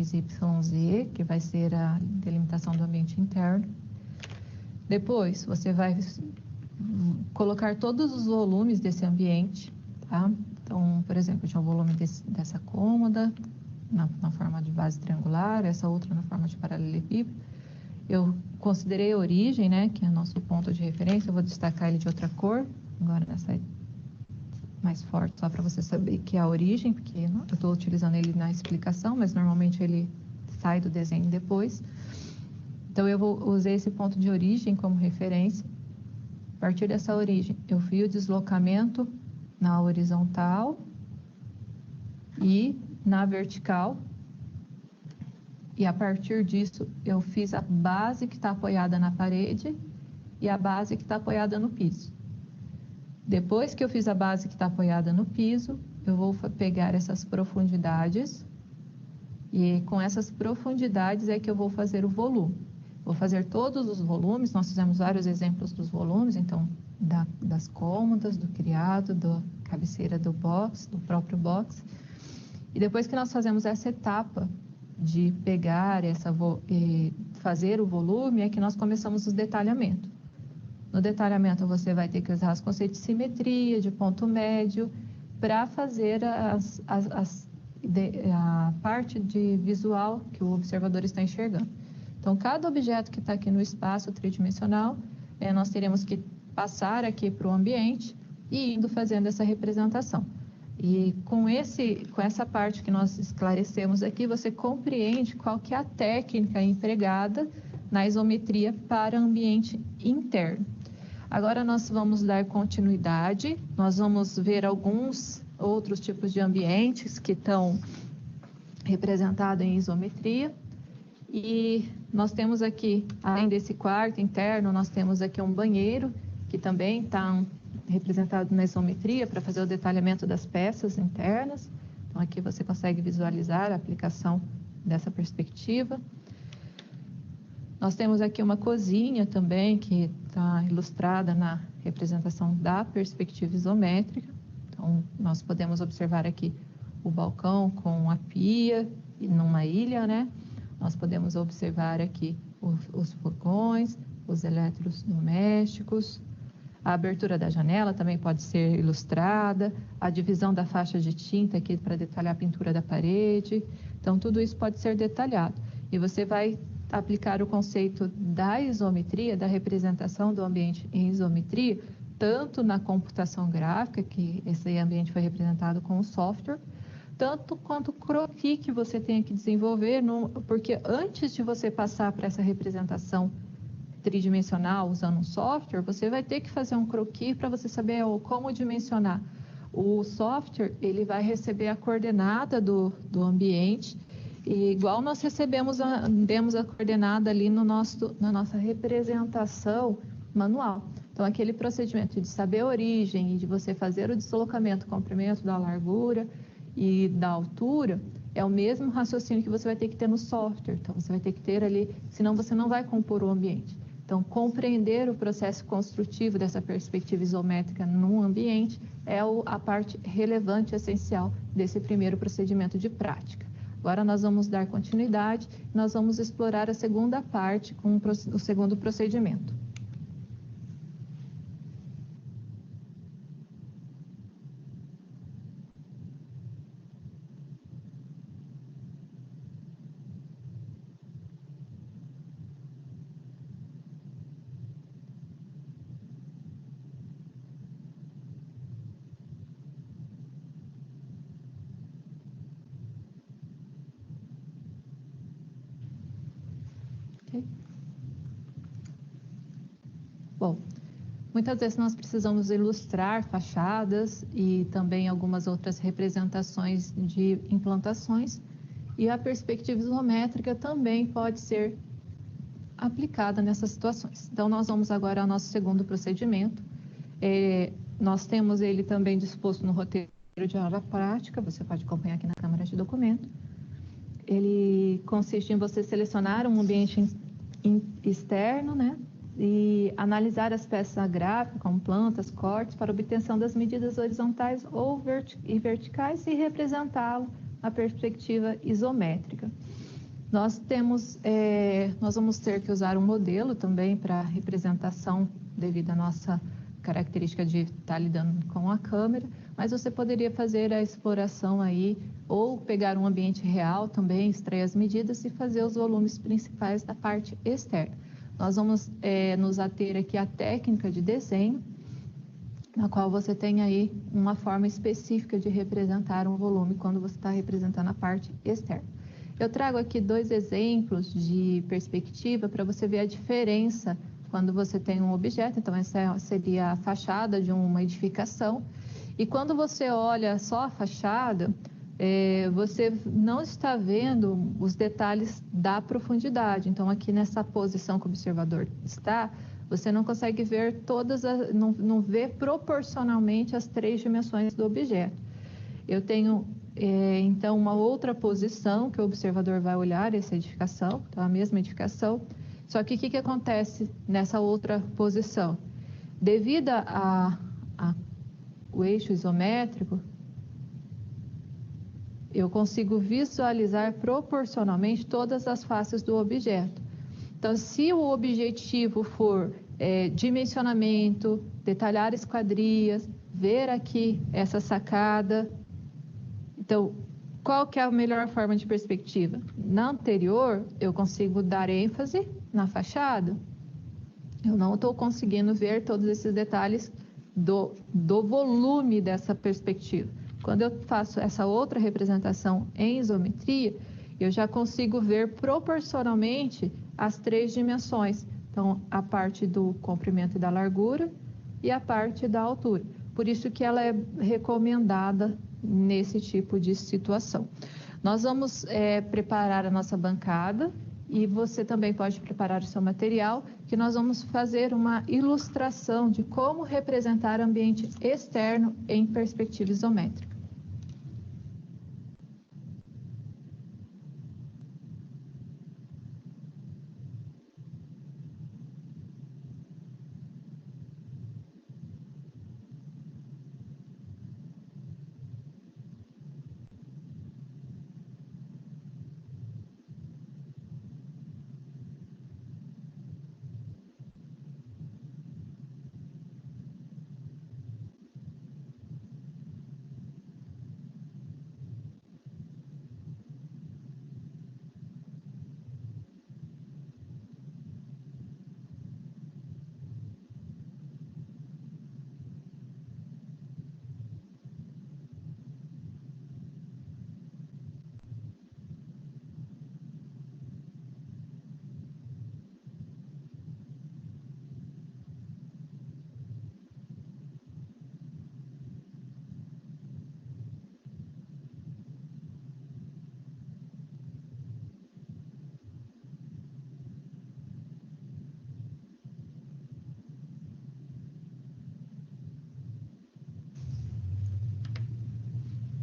XYZ, que vai ser a delimitação do ambiente interno. Depois, você vai colocar todos os volumes desse ambiente, tá? Então, por exemplo, tinha um volume dessa cômoda, na forma de base triangular, essa outra na forma de paralelepípedo. Eu considerei a origem, né, que é o nosso ponto de referência. Eu vou destacar ele de outra cor, agora nessa mais forte, só para você saber que é a origem, porque eu estou utilizando ele na explicação, mas normalmente ele sai do desenho depois. Então, eu usei esse ponto de origem como referência. A partir dessa origem, eu fiz o deslocamento na horizontal e na vertical. E a partir disso, eu fiz a base que está apoiada na parede e a base que está apoiada no piso. Depois que eu fiz a base que está apoiada no piso, eu vou pegar essas profundidades e com essas profundidades é que eu vou fazer o volume. Vou fazer todos os volumes, nós fizemos vários exemplos dos volumes, então, das cômodas, do criado, da cabeceira do box, do próprio box. E depois que nós fazemos essa etapa de pegar fazer o volume, é que nós começamos o detalhamento. No detalhamento, você vai ter que usar os conceitos de simetria, de ponto médio, para fazer a parte de visual que o observador está enxergando. Então, cada objeto que está aqui no espaço tridimensional, nós teremos que passar aqui para o ambiente e indo fazendo essa representação. E com essa parte que nós esclarecemos aqui, você compreende qual que é a técnica empregada na isometria para ambiente interno. Agora nós vamos dar continuidade, nós vamos ver alguns outros tipos de ambientes que estão representados em isometria. E nós temos aqui, além desse quarto interno, nós temos aqui um banheiro, que também está representado na isometria para fazer o detalhamento das peças internas. Então, aqui você consegue visualizar a aplicação dessa perspectiva. Nós temos aqui uma cozinha também, que está ilustrada na representação da perspectiva isométrica. Então, nós podemos observar aqui o balcão com a pia e numa ilha, né? Nós podemos observar aqui os fogões, os eletrodomésticos. A abertura da janela também pode ser ilustrada, a divisão da faixa de tinta aqui para detalhar a pintura da parede. Então, tudo isso pode ser detalhado. E você vai aplicar o conceito da isometria, da representação do ambiente em isometria, tanto na computação gráfica, que esse ambiente foi representado com o software, tanto quanto o croquis que você tem que desenvolver, porque antes de você passar para essa representação tridimensional usando um software, você vai ter que fazer um croquis para você saber como dimensionar. O software, ele vai receber a coordenada do ambiente, e igual nós demos a coordenada ali na nossa representação manual. Então, aquele procedimento de saber a origem e de você fazer o deslocamento, o comprimento da largura e da altura, é o mesmo raciocínio que você vai ter que ter no software. Então, você vai ter que ter ali, senão você não vai compor o ambiente. Então, compreender o processo construtivo dessa perspectiva isométrica num ambiente é a parte relevante e essencial desse primeiro procedimento de prática. Agora, nós vamos dar continuidade, nós vamos explorar a segunda parte com o segundo procedimento. Bom, muitas vezes nós precisamos ilustrar fachadas e também algumas outras representações de implantações, e a perspectiva isométrica também pode ser aplicada nessas situações. Então, nós vamos agora ao nosso segundo procedimento. Nós temos ele também disposto no roteiro de aula prática, você pode acompanhar aqui na câmara de documento. Ele consiste em você selecionar um ambiente externo, né? E analisar as peças gráficas, como plantas, cortes, para obtenção das medidas horizontais e verticais e representá-lo na perspectiva isométrica. Nós vamos ter que usar um modelo também para representação devido à nossa característica de estar lidando com a câmera, mas você poderia fazer a exploração aí ou pegar um ambiente real também, extrair as medidas e fazer os volumes principais da parte externa. Nós vamos nos ater aqui à técnica de desenho, na qual você tem aí uma forma específica de representar um volume quando você está representando a parte externa. Eu trago aqui 2 exemplos de perspectiva para você ver a diferença quando você tem um objeto. Então, essa seria a fachada de uma edificação. E quando você olha só a fachada, você não está vendo os detalhes da profundidade. Então, aqui nessa posição que o observador está, você não consegue ver não vê proporcionalmente as 3 dimensões do objeto. Eu tenho, então, uma outra posição que o observador vai olhar essa edificação, então a mesma edificação, só que o que acontece nessa outra posição? Devido ao eixo isométrico, eu consigo visualizar proporcionalmente todas as faces do objeto. Então, se o objetivo for dimensionamento, detalhar esquadrias, ver aqui essa sacada, então, qual que é a melhor forma de perspectiva? Na anterior, eu consigo dar ênfase na fachada. Eu não estou conseguindo ver todos esses detalhes do volume dessa perspectiva. Quando eu faço essa outra representação em isometria, eu já consigo ver proporcionalmente as 3 dimensões. Então, a parte do comprimento e da largura e a parte da altura. Por isso que ela é recomendada nesse tipo de situação. Nós vamos preparar a nossa bancada e você também pode preparar o seu material, que nós vamos fazer uma ilustração de como representar ambiente externo em perspectiva isométrica.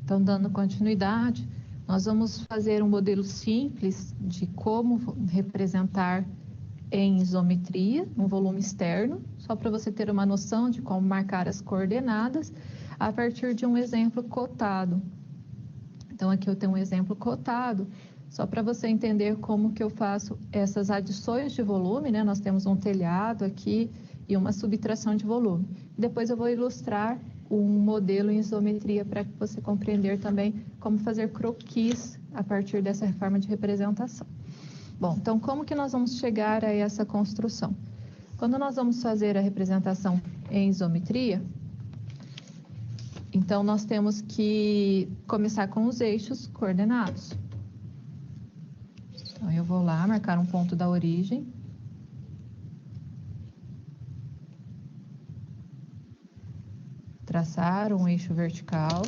Então, dando continuidade, nós vamos fazer um modelo simples de como representar em isometria, um volume externo, só para você ter uma noção de como marcar as coordenadas, a partir de um exemplo cotado. Então, aqui eu tenho um exemplo cotado, só para você entender como que eu faço essas adições de volume, né? Nós temos um telhado aqui e uma subtração de volume. Depois eu vou ilustrar um modelo em isometria para você compreender também como fazer croquis a partir dessa forma de representação. Bom, então como que nós vamos chegar a essa construção? Quando nós vamos fazer a representação em isometria, então nós temos que começar com os eixos coordenados. Então eu vou lá marcar um ponto da origem. Traçar um eixo vertical.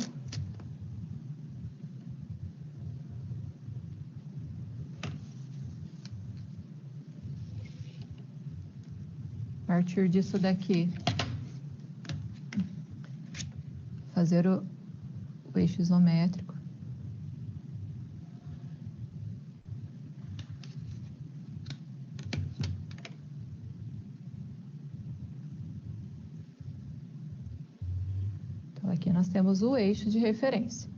A partir disso daqui, fazer o eixo isométrico. Então, aqui nós temos o eixo de referência.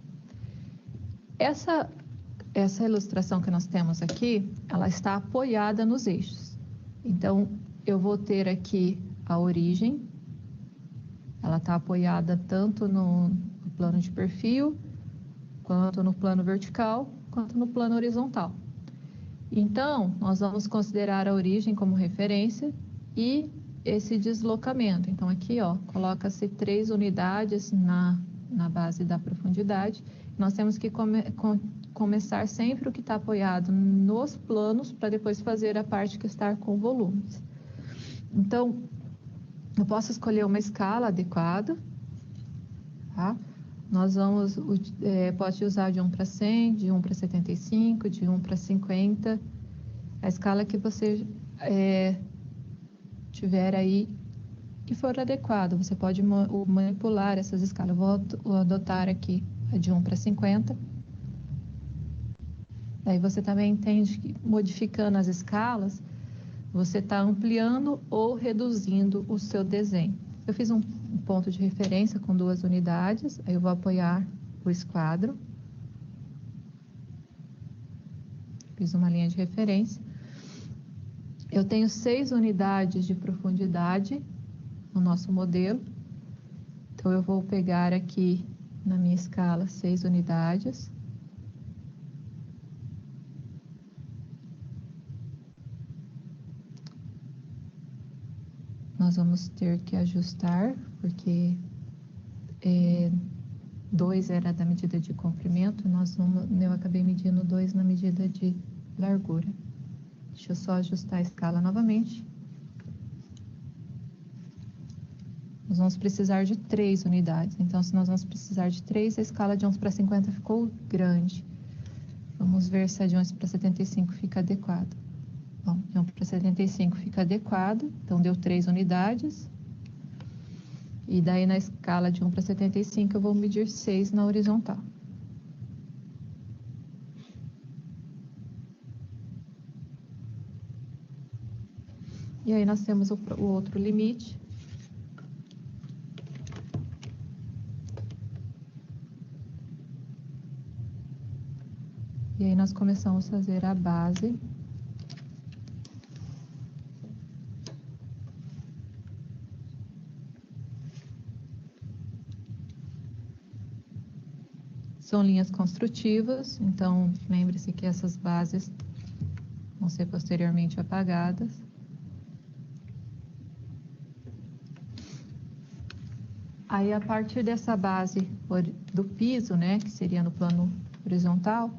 essa ilustração que nós temos aqui, ela está apoiada nos eixos. Então, eu vou ter aqui a origem, ela está apoiada tanto no plano de perfil, quanto no plano vertical, quanto no plano horizontal. Então, nós vamos considerar a origem como referência e esse deslocamento. Então, aqui, ó, coloca-se 3 unidades na base da profundidade. Nós temos que começar sempre o que está apoiado nos planos, para depois fazer a parte que está com volumes. Então, eu posso escolher uma escala adequada, tá? Nós vamos, pode usar de 1 para 100, de 1 para 75, de 1 para 50, a escala que você tiver aí e for adequado. Você pode manipular essas escalas. Eu vou adotar aqui a de 1 para 50. Aí você também entende que, modificando as escalas, você está ampliando ou reduzindo o seu desenho. Eu fiz um ponto de referência com 2 unidades, aí eu vou apoiar o esquadro. Fiz uma linha de referência. Eu tenho 6 unidades de profundidade no nosso modelo. Então, eu vou pegar aqui na minha escala 6 unidades. Nós vamos ter que ajustar, porque 2 era da medida de comprimento, eu acabei medindo 2 na medida de largura. Deixa eu só ajustar a escala novamente. Nós vamos precisar de 3 unidades. Então, se nós vamos precisar de 3, a escala de 11 para 50 ficou grande. Vamos ver se a de 11 para 75 fica adequada. Bom, de 11 para 75 fica adequada. Então, deu 3 unidades. E daí, na escala de 1 para 75, eu vou medir 6 na horizontal. E aí, nós temos o outro limite. E aí, nós começamos a fazer a base. São linhas construtivas, então lembre-se que essas bases vão ser posteriormente apagadas. Aí, a partir dessa base do piso, né, que seria no plano horizontal,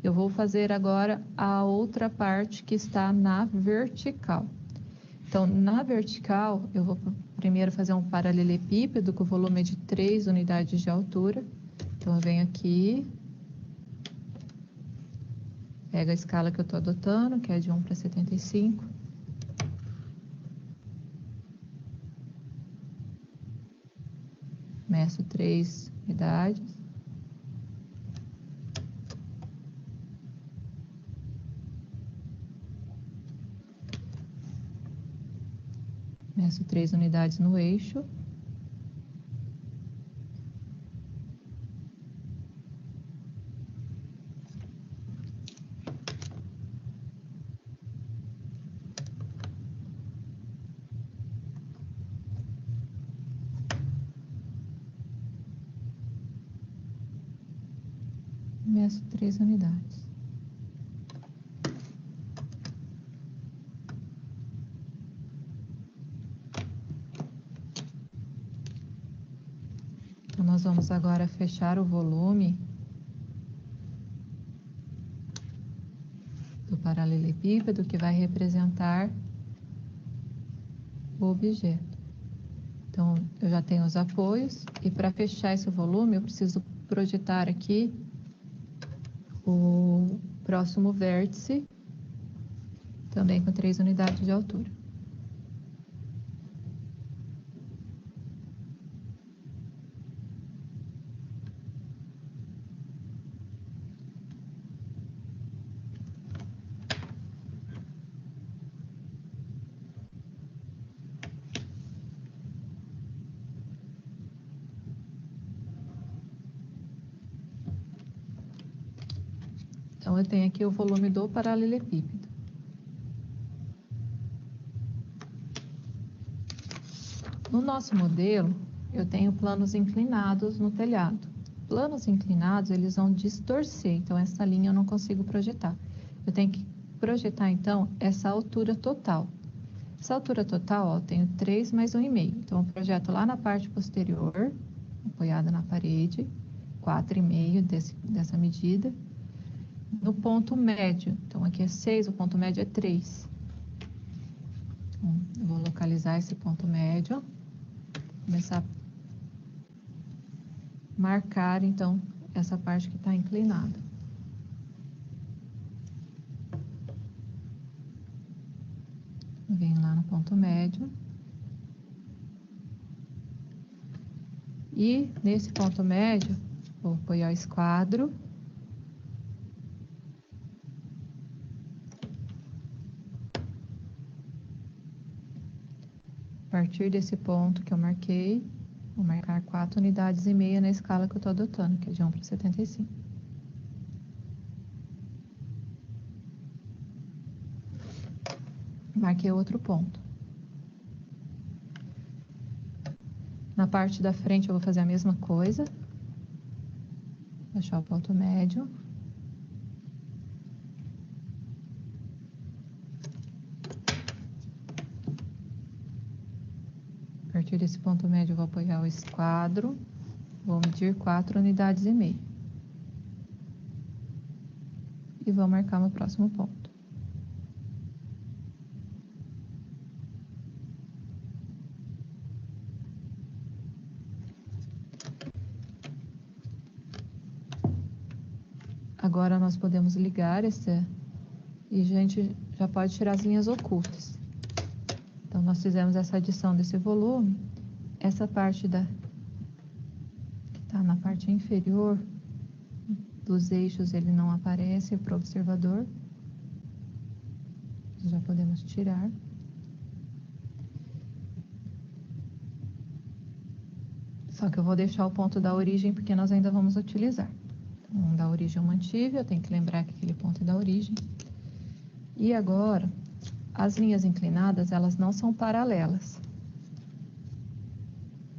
eu vou fazer agora a outra parte que está na vertical. Então, na vertical, eu vou primeiro fazer um paralelepípedo com volume de 3 unidades de altura. Então, eu venho aqui, pego a escala que eu estou adotando, que é de 1 para 75. Meço 3 unidades. Meço 3 unidades no eixo. Meço 3 unidades. Então, nós vamos agora fechar o volume do paralelepípedo, que vai representar o objeto. Então, eu já tenho os apoios, e para fechar esse volume, eu preciso projetar aqui o próximo vértice, também com 3 unidades de altura. Então, Então, eu tenho aqui o volume do paralelepípedo. No nosso modelo, eu tenho planos inclinados no telhado. Planos inclinados, eles vão distorcer, então essa linha eu não consigo projetar. Eu tenho que projetar, então, essa altura total. Essa altura total, ó, eu tenho 3 mais 1,5. Então, eu projeto lá na parte posterior, apoiada na parede, 4,5 dessa medida. No ponto médio, então aqui é 6, o ponto médio é 3. Então, eu vou localizar esse ponto médio, começar a marcar, então, essa parte que está inclinada. Venho lá no ponto médio. E nesse ponto médio, vou apoiar o esquadro. A partir desse ponto que eu marquei, vou marcar 4,5 unidades na escala que eu estou adotando, que é de 1/75. Marquei outro ponto. Na parte da frente eu vou fazer a mesma coisa. Vou achar o ponto médio. A partir desse ponto médio eu vou apoiar o esquadro. Vou medir 4,5 unidades. E vou marcar meu próximo ponto. Agora, nós podemos ligar esse... E a gente já pode tirar as linhas ocultas. Então, nós fizemos essa adição desse volume. Essa parte que está na parte inferior dos eixos, ele não aparece para o observador. Já podemos tirar. Só que eu vou deixar o ponto da origem, porque nós ainda vamos utilizar. Então, da origem eu mantive, eu tenho que lembrar que aquele ponto é da origem. E agora, as linhas inclinadas, elas não são paralelas.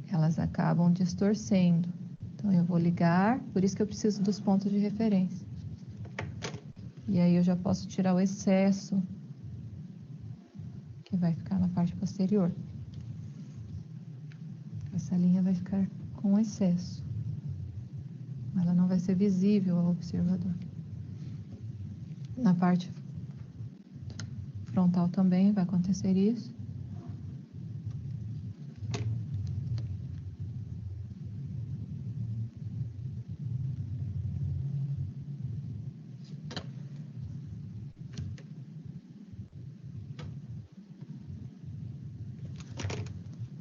Elas acabam distorcendo. Então, eu vou ligar, por isso que eu preciso dos pontos de referência. E aí, eu já posso tirar o excesso, que vai ficar na parte posterior. Essa linha vai ficar com excesso. Ela não vai ser visível ao observador. Na parte frontal também vai acontecer isso.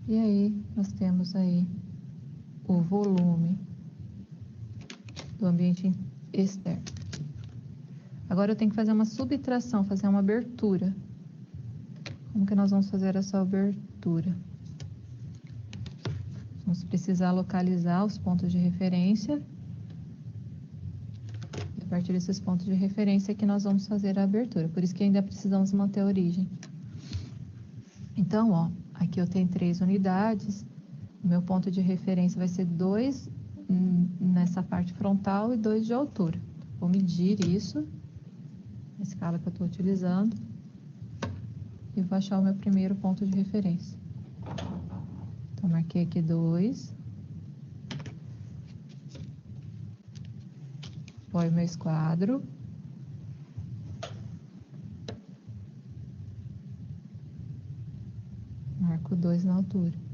E aí, nós temos aí o volume do ambiente externo. Agora eu tenho que fazer uma subtração, fazer uma abertura. Como que nós vamos fazer essa abertura? Vamos precisar localizar os pontos de referência. E a partir desses pontos de referência que nós vamos fazer a abertura. Por isso que ainda precisamos manter a origem. Então, ó, aqui eu tenho 3 unidades. O meu ponto de referência vai ser 2 nessa parte frontal e 2 de altura. Vou medir isso, a escala que eu estou utilizando, e vou achar o meu primeiro ponto de referência. Então, marquei aqui 2. Apoio meu esquadro. Marco 2 na altura.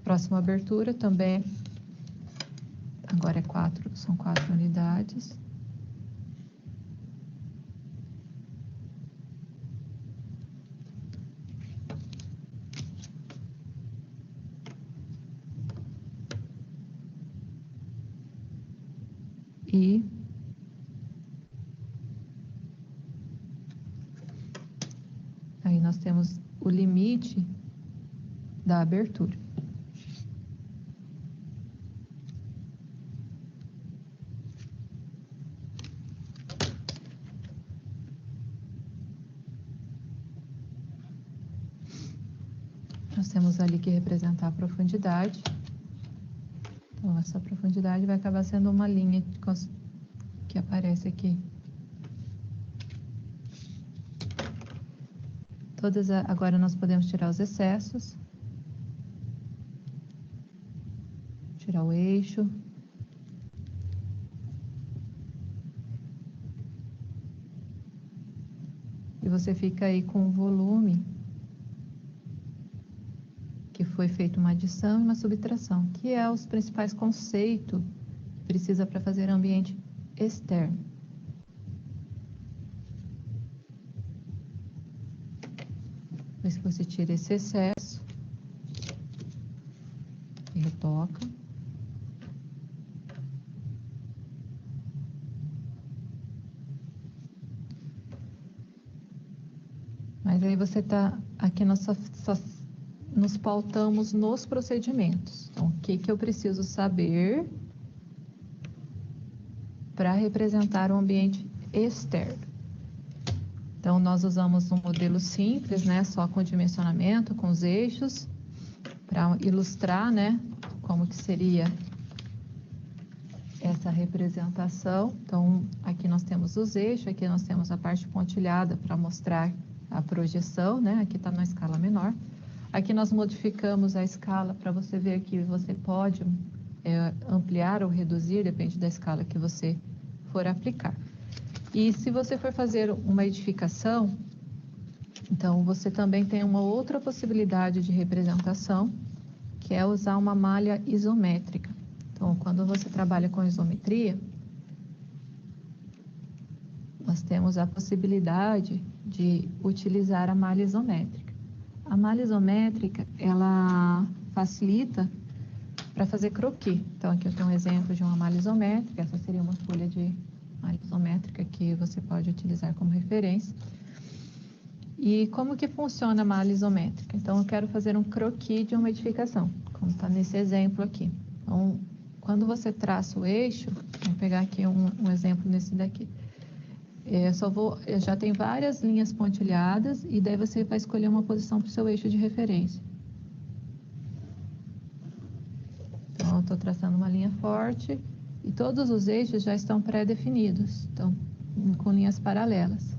Próxima abertura também, agora é 4, são 4 unidades. E aí nós temos o limite da abertura. Nós temos ali que representar a profundidade. Então, essa profundidade vai acabar sendo uma linha que aparece aqui. Agora nós podemos tirar os excessos. Tirar o eixo. E você fica aí com o volume que foi feita uma adição e uma subtração, que é os principais conceitos que precisa para fazer ambiente externo. Depois que você tira esse excesso e retoca. Mas aí você tá aqui, nós só nos pautamos nos procedimentos. Então, o que eu preciso saber para representar o ambiente externo? Então, nós usamos um modelo simples, né, só com dimensionamento, com os eixos, para ilustrar, né, como que seria essa representação. Então, aqui nós temos os eixos, aqui nós temos a parte pontilhada para mostrar a projeção, né, aqui está na escala menor. Aqui nós modificamos a escala para você ver que você pode ampliar ou reduzir, depende da escala que você for aplicar. E se você for fazer uma edificação, então você também tem uma outra possibilidade de representação, que é usar uma malha isométrica. Então, quando você trabalha com isometria, nós temos a possibilidade de utilizar a malha isométrica. A malha isométrica, ela facilita para fazer croquis. Então, aqui eu tenho um exemplo de uma malha isométrica. Essa seria uma folha de malha isométrica que você pode utilizar como referência. E como que funciona a malha isométrica? Então, eu quero fazer um croquis de uma edificação, como está nesse exemplo aqui. Então, quando você traça o eixo, vou pegar aqui um exemplo nesse daqui. Eu já tenho várias linhas pontilhadas e daí você vai escolher uma posição para o seu eixo de referência. Então, eu estou traçando uma linha forte e todos os eixos já estão pré-definidos, então, com linhas paralelas.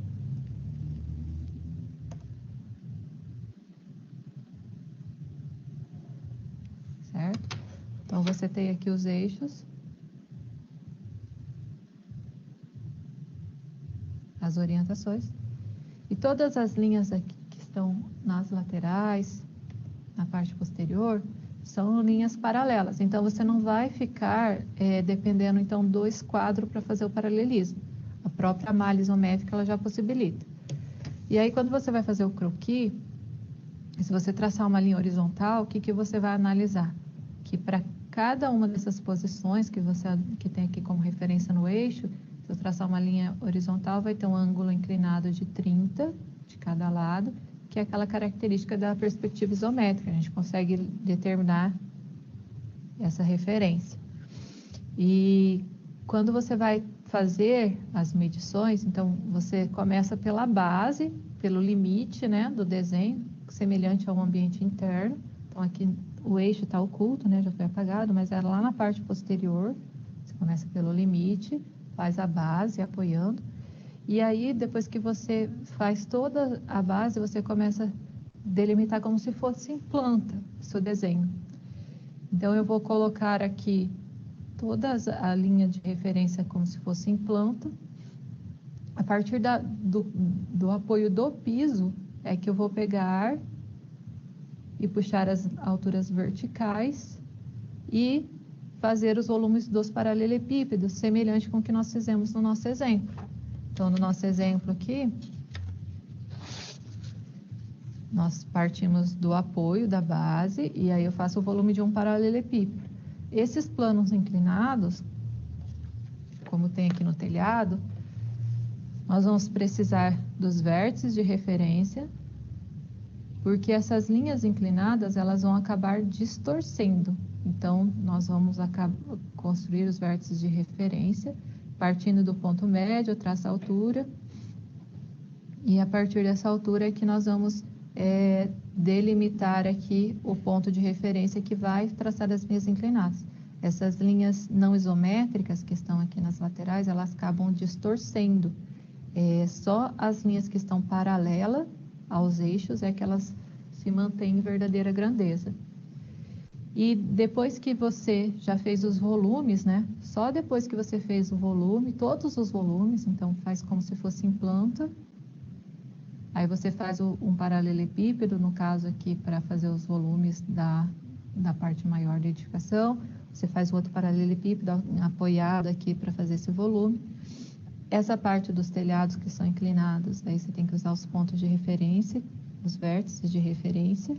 Certo? Então, você tem aqui os eixos. As orientações, e todas as linhas aqui que estão nas laterais, na parte posterior, são linhas paralelas, então você não vai ficar dependendo então do esquadro para fazer o paralelismo. A própria malha isométrica ela já possibilita. E aí quando você vai fazer o croquis, se você traçar uma linha horizontal, o que você vai analisar? Que para cada uma dessas posições que tem aqui como referência no eixo, se eu traçar uma linha horizontal, vai ter um ângulo inclinado de 30 de cada lado, que é aquela característica da perspectiva isométrica. A gente consegue determinar essa referência. E quando você vai fazer as medições, então você começa pela base, pelo limite, né, do desenho, semelhante ao ambiente interno. Então aqui o eixo está oculto, né, já foi apagado, mas é lá na parte posterior. Você começa pelo limite, faz a base apoiando, e aí depois que você faz toda a base, você começa a delimitar como se fosse em planta o seu desenho. Então eu vou colocar aqui toda a linha de referência como se fosse em planta. A partir do apoio do piso é que eu vou pegar e puxar as alturas verticais e fazer os volumes dos paralelepípedos, semelhante com o que nós fizemos no nosso exemplo. Então, no nosso exemplo aqui, nós partimos do apoio da base e aí eu faço o volume de um paralelepípedo. Esses planos inclinados, como tem aqui no telhado, nós vamos precisar dos vértices de referência, porque essas linhas inclinadas, elas vão acabar distorcendo. Então, nós vamos construir os vértices de referência, partindo do ponto médio, traça a altura, e a partir dessa altura é que nós vamos delimitar aqui o ponto de referência que vai traçar as linhas inclinadas. Essas linhas não isométricas que estão aqui nas laterais, elas acabam distorcendo. Só as linhas que estão paralelas aos eixos é que elas se mantêm em verdadeira grandeza. E depois que você já fez os volumes, né? Só depois que você fez o volume, todos os volumes, então faz como se fosse em planta. Aí você faz um paralelepípedo, no caso aqui, para fazer os volumes da parte maior da edificação. Você faz o outro paralelepípedo apoiado aqui para fazer esse volume. Essa parte dos telhados que são inclinados, aí você tem que usar os pontos de referência, os vértices de referência.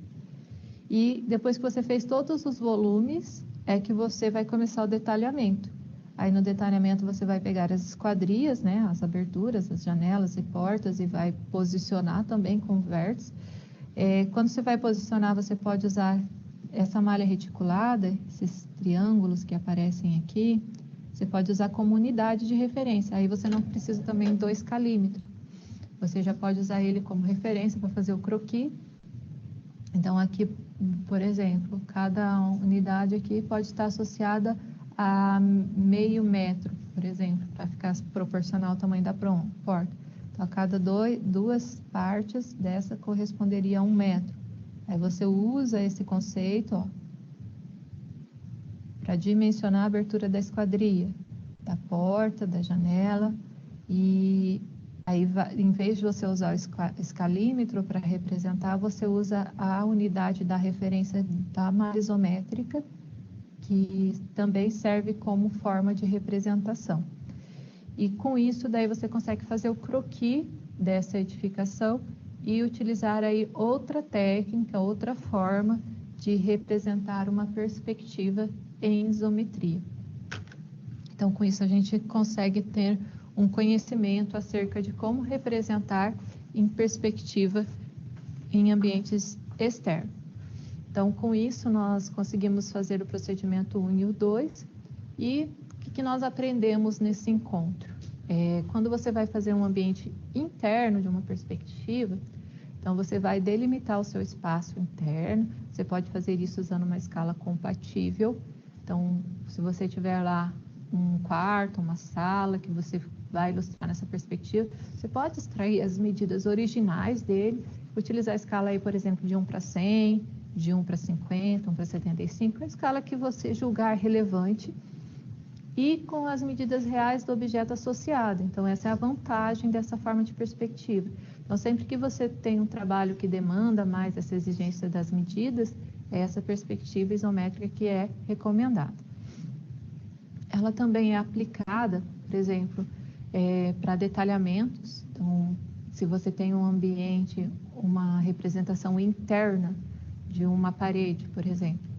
E depois que você fez todos os volumes, é que você vai começar o detalhamento. Aí no detalhamento você vai pegar as esquadrias, né, as aberturas, as janelas e portas e vai posicionar também com vértices. Quando você vai posicionar, você pode usar essa malha reticulada, esses triângulos que aparecem aqui, você pode usar como unidade de referência. Aí você não precisa também do escalímetro. Você já pode usar ele como referência para fazer o croquis. Então aqui, por exemplo, cada unidade aqui pode estar associada a meio metro, por exemplo, para ficar proporcional ao tamanho da porta. Então, a cada duas partes dessa corresponderia a 1 metro. Aí você usa esse conceito para dimensionar a abertura da esquadria, da porta, da janela, e aí, em vez de você usar o escalímetro para representar, você usa a unidade da referência da malha isométrica, que também serve como forma de representação. E com isso, daí você consegue fazer o croquis dessa edificação e utilizar aí outra técnica, outra forma de representar uma perspectiva em isometria. Então, com isso, a gente consegue ter um conhecimento acerca de como representar em perspectiva em ambientes externos. Então, com isso, nós conseguimos fazer o procedimento 1 e o 2. E o que nós aprendemos nesse encontro? Quando você vai fazer um ambiente interno de uma perspectiva, então você vai delimitar o seu espaço interno, você pode fazer isso usando uma escala compatível. Então, se você tiver lá um quarto, uma sala que você vai ilustrar nessa perspectiva, você pode extrair as medidas originais dele, utilizar a escala aí, por exemplo, de 1 para 100, de 1 para 50, 1 para 75, a escala que você julgar relevante e com as medidas reais do objeto associado. Então, essa é a vantagem dessa forma de perspectiva. Então, sempre que você tem um trabalho que demanda mais essa exigência das medidas, é essa perspectiva isométrica que é recomendada. Ela também é aplicada, por exemplo, para detalhamentos. Então, se você tem um ambiente, uma representação interna de uma parede, por exemplo,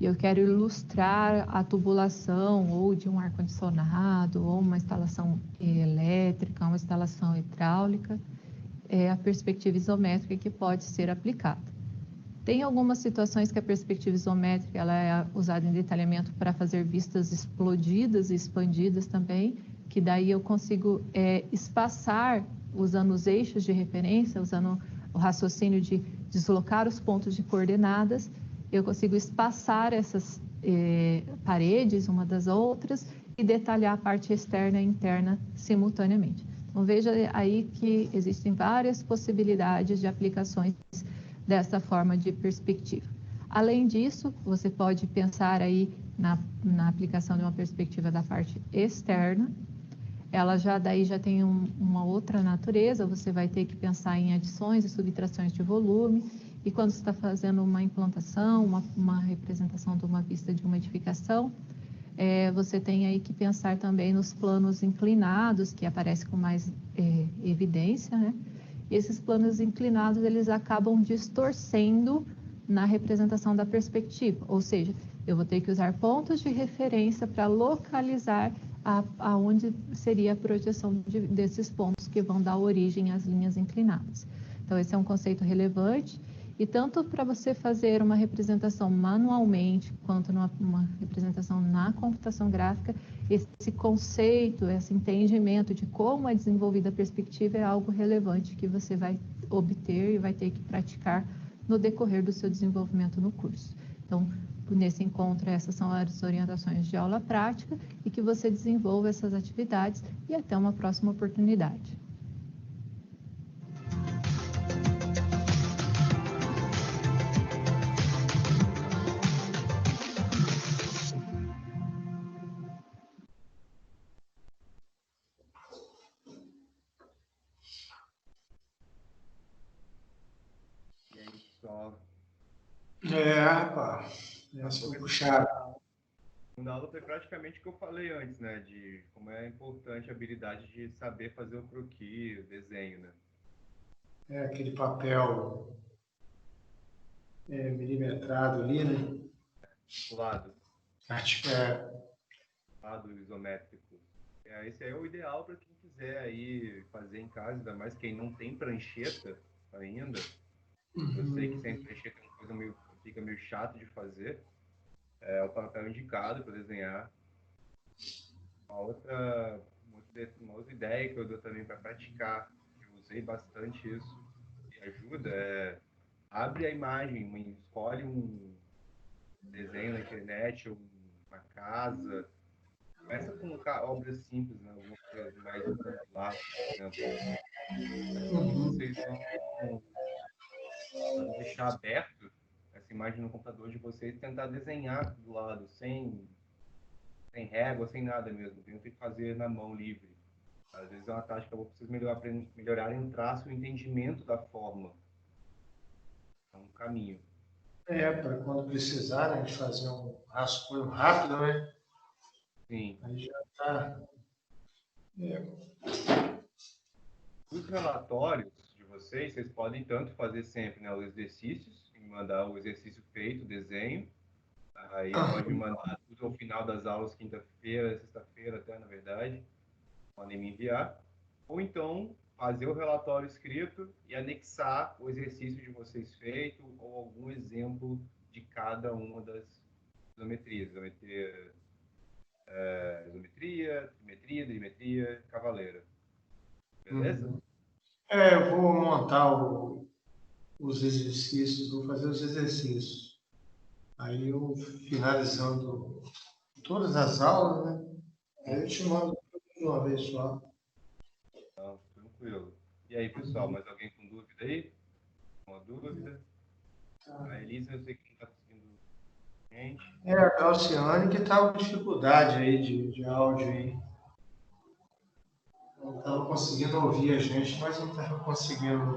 e eu quero ilustrar a tubulação ou de um ar-condicionado, ou uma instalação elétrica, uma instalação hidráulica, é a perspectiva isométrica que pode ser aplicada. Tem algumas situações que a perspectiva isométrica ela é usada em detalhamento para fazer vistas explodidas e expandidas também, que daí eu consigo espaçar, usando os eixos de referência, usando o raciocínio de deslocar os pontos de coordenadas, eu consigo espaçar essas paredes uma das outras e detalhar a parte externa e interna simultaneamente. Então, veja aí que existem várias possibilidades de aplicações dessa forma de perspectiva. Além disso, você pode pensar aí na aplicação de uma perspectiva da parte externa. Ela daí já tem uma outra natureza, você vai ter que pensar em adições e subtrações de volume. E quando você está fazendo uma implantação, uma representação de uma vista de uma edificação, você tem aí que pensar também nos planos inclinados, que aparecem com mais evidência, né? E esses planos inclinados, eles acabam distorcendo na representação da perspectiva, ou seja, eu vou ter que usar pontos de referência para localizar aonde seria a projeção desses pontos que vão dar origem às linhas inclinadas. Então, esse é um conceito relevante E tanto para você fazer uma representação manualmente, quanto uma representação na computação gráfica, esse conceito, esse entendimento de como é desenvolvida a perspectiva é algo relevante que você vai obter e vai ter que praticar no decorrer do seu desenvolvimento no curso. Então, nesse encontro, essas são as orientações de aula prática e que você desenvolva essas atividades e até uma próxima oportunidade. E aí, pessoal? Pá, essa foi puxada. Na aula foi praticamente o que eu falei antes, né? De como é importante a habilidade de saber fazer o croquis, o desenho, né? Aquele papel milimetrado ali, né? Lado É, isométrico. Esse aí é o ideal para quem quiser aí fazer em casa, ainda mais quem não tem prancheta ainda. Eu sei que sem prancheta é uma coisa fica meio chato de fazer. É o papel indicado para desenhar. Uma outra ideia que eu dou também para praticar, eu usei bastante isso e ajuda, abre a imagem, escolhe um desenho na internet, ou uma casa, começa com obras simples, né? Alguma coisa mais lá, por exemplo. Assim vocês vão deixar aberto essa imagem no computador de vocês e tentar desenhar do lado, sem régua, sem nada mesmo. Tem que fazer na mão livre. Às vezes é uma tática para vocês melhorarem o traço e o entendimento da forma. É um caminho. para quando precisarem de fazer um rascunho rápido, né? Sim. Aí já está. Os relatórios de vocês podem tanto fazer sempre, né, os exercícios, e mandar o exercício feito, o desenho. Aí pode me mandar tudo ao final das aulas, quinta-feira, sexta-feira até, na verdade. Podem me enviar. Ou então, fazer o relatório escrito e anexar o exercício de vocês feito ou algum exemplo de cada uma das isometrias. Isometria, trimetria, drimetria, cavaleira. Beleza? Eu vou montar os exercícios, vou fazer os exercícios. Aí eu finalizando todas as aulas, né? Aí eu te mando de uma vez só. Não, tranquilo. E aí, pessoal, mais alguém com dúvida aí? Uma dúvida? A Elisa, eu sei que não está conseguindo gente. A Alciane que estava com dificuldade aí de áudio aí. Não estava conseguindo ouvir a gente, mas não estava conseguindo.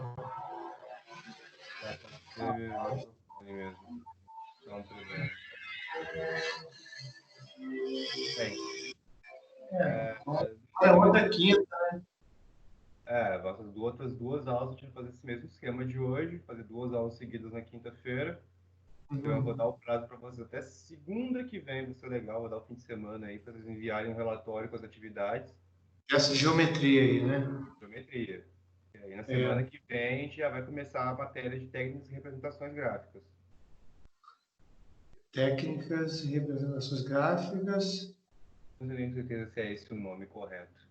Pode ser microfone mesmo. Não é um problema. Bem, É outra quinta. As outras duas aulas a gente vai fazer esse mesmo esquema de hoje, fazer duas aulas seguidas na quinta-feira. Eu vou dar o prazo para vocês até segunda que vem, vai ser legal, vou dar o fim de semana aí para vocês enviarem um relatório com as atividades. Essa geometria aí, né? Geometria. E aí na semana que vem a gente já vai começar a matéria de técnicas e representações gráficas. Técnicas e representações gráficas. Não tenho certeza se é esse o nome correto.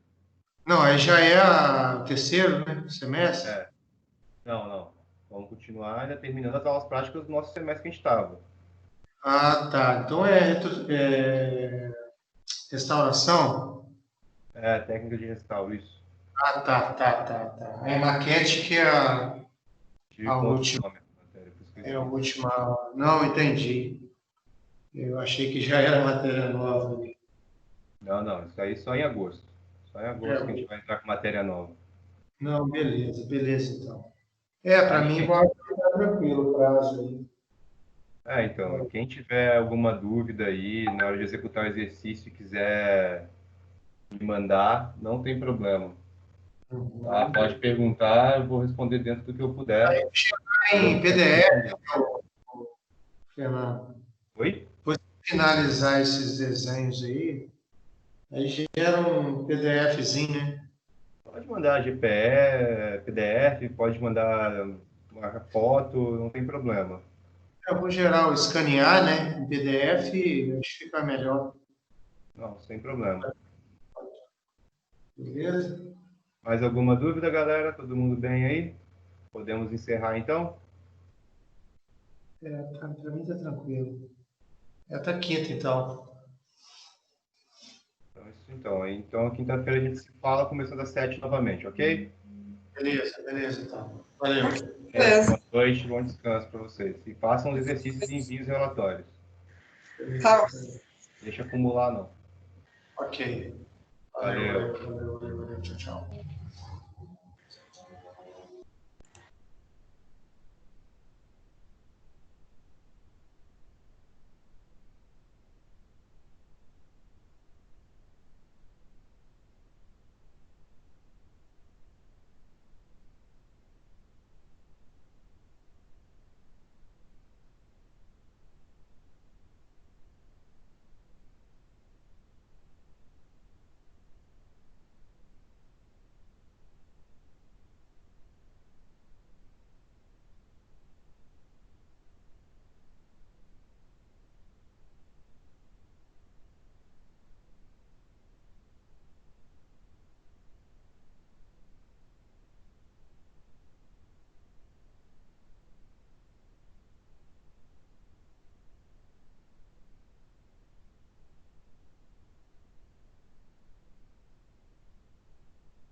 Não, aí já o terceiro, né? Semestre. Não. Vamos continuar ainda terminando as aulas práticas do nosso semestre que a gente estava. Ah, tá. Então restauração? Técnica de restauro, isso. Ah, tá. É maquete que é a última. Nome, matéria, É a última. Não, entendi. Eu achei que já era matéria nova ali. Não. Isso aí só em agosto. Só em agosto que a gente vai entrar com matéria nova. Não, beleza então. Para Aí, mim, eu acho que tá tranquilo o prazo aí. então, quem tiver alguma dúvida aí na hora de executar o exercício e quiser me mandar, não tem problema. Tá? Pode perguntar, eu vou responder dentro do que eu puder. Em PDF, Fernando. Oi? Depois de finalizar esses desenhos aí gera um PDFzinho, né? Pode mandar GPE, PDF, pode mandar uma foto, não tem problema. Eu vou gerar o escanear, né, em PDF, acho que fica melhor. Não, sem problema. Beleza? Mais alguma dúvida, galera? Todo mundo bem aí? Podemos encerrar então? Para mim tá tranquilo. É até quinta, então. Então, isso então. Então, quinta-feira a gente se fala, começando às 7 novamente, ok? Beleza, então. Valeu. Beleza. Boa noite, bom descanso para vocês. E façam os exercícios e enviem os relatórios. Tá. Deixa acumular, não. Ok. Valeu. Valeu. Tchau, tchau.